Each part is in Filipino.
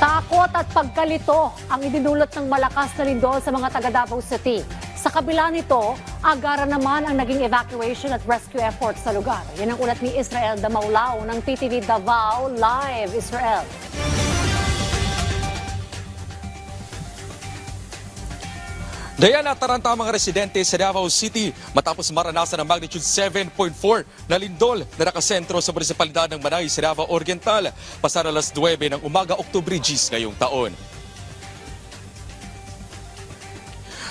Takot at pagkalito ang idinulot ng malakas na lindol sa mga taga Davao City. Sa kabila nito, agara naman ang naging evacuation at rescue efforts sa lugar. Yan ang ulat ni Israel Damaulao ng PTV Davao Live. Israel. Dayan nataranta ang mga residente sa Davao City matapos maranasan ng magnitude 7.4 na lindol na nakasentro sa munisipalidad ng Manay sa Davao Oriental pasado alas 9 ng umaga, Oktubre 10 ngayong taon.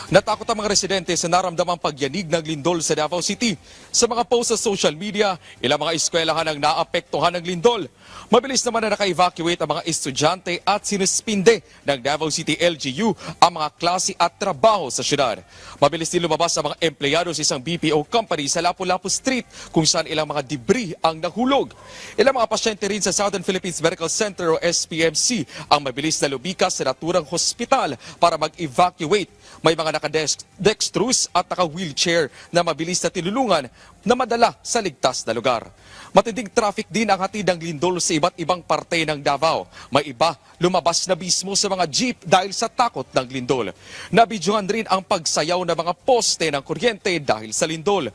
Natakot ang mga residente sa naramdamang pagyanig ng lindol sa Davao City. Sa mga post sa social media, ilang mga eskwelahan ang naapektuhan ng lindol. Mabilis naman na naka-evacuate ang mga estudyante at sinuspinde ng Davao City LGU ang mga klase at trabaho sa syudad. Mabilis din lumabas ang mga empleyado sa isang BPO company sa Lapu-Lapu Street kung saan ilang mga debris ang nahulog. Ilang mga pasyente rin sa Southern Philippines Medical Center o SPMC ang mabilis na lumikas sa naturang hospital para mag-evacuate. May mga naka-dextrose at naka-wheelchair na mabilis na tinulungan na madala sa ligtas na lugar. Matinding traffic din ang hatid ng lindol sa iba't ibang parte ng Davao. May iba lumabas na mismo sa mga jeep dahil sa takot ng lindol. Nabidyohan rin ang pagsayaw ng mga poste ng kuryente dahil sa lindol.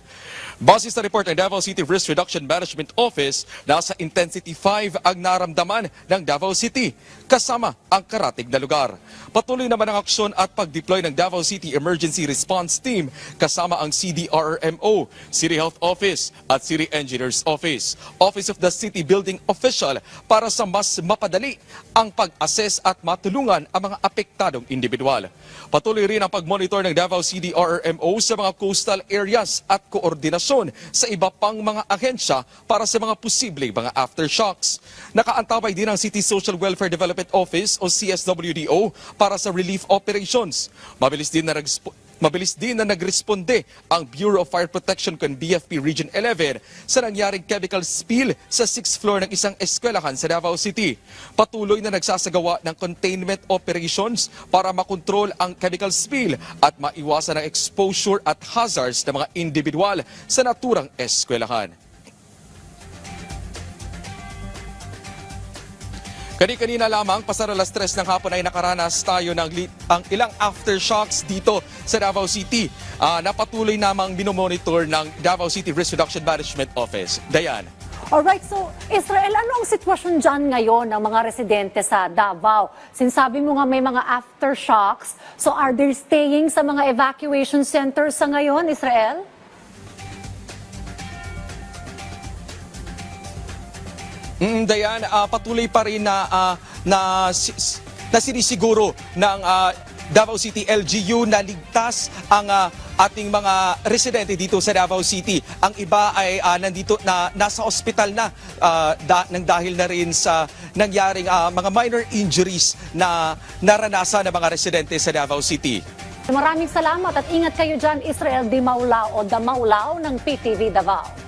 Base sa report ng Davao City Risk Reduction Management Office, nasa intensity 5 ang naramdaman ng Davao City, kasama ang karatig na lugar. Patuloy naman ang aksyon at pag-deploy ng Davao City Emergency Response Team kasama ang CDRRMO, City Health Office at City Engineers Office, Office of the City Building Official para sa mas mapadali ang pag-assess at matulungan ang mga apektadong individual. Patuloy rin ang pag-monitor ng Davao CDRRMO sa mga coastal areas at koordinasyon sa iba pang mga ahensya para sa mga posibleng mga aftershocks. Nakaantabay din ang City Social Welfare Development Office o CSWDO para sa relief operations. Mabilis din na nagresponde ang Bureau of Fire Protection con BFP Region 11 sa nangyaring chemical spill sa 6th floor ng isang eskwelahan sa Davao City. Patuloy na nagsasagawa ng containment operations para makontrol ang chemical spill at maiwasan ang exposure at hazards ng mga individual sa naturang eskwelahan. Kani-kanina lamang, pasar alas 3 ng hapon ay nakaranas tayo ng ang ilang aftershocks dito sa Davao City. Napatuloy namang binomonitor ng Davao City Risk Reduction Management Office. Dayan. Alright, so Israel, ano ang sitwasyon dyan ngayon ng mga residente sa Davao? Sinasabi mo nga may mga aftershocks, so are they staying sa mga evacuation centers sa ngayon, Israel? Dayan, patuloy pa rin na sinisiguro ng Davao City LGU na ligtas ang ating mga residente dito sa Davao City. Ang iba ay nasa ospital na nang dahil na rin sa nangyaring mga minor injuries na naranasan ng mga residente sa Davao City. Maraming salamat at ingat kayo dyan, Israel Damaulao ng PTV Davao.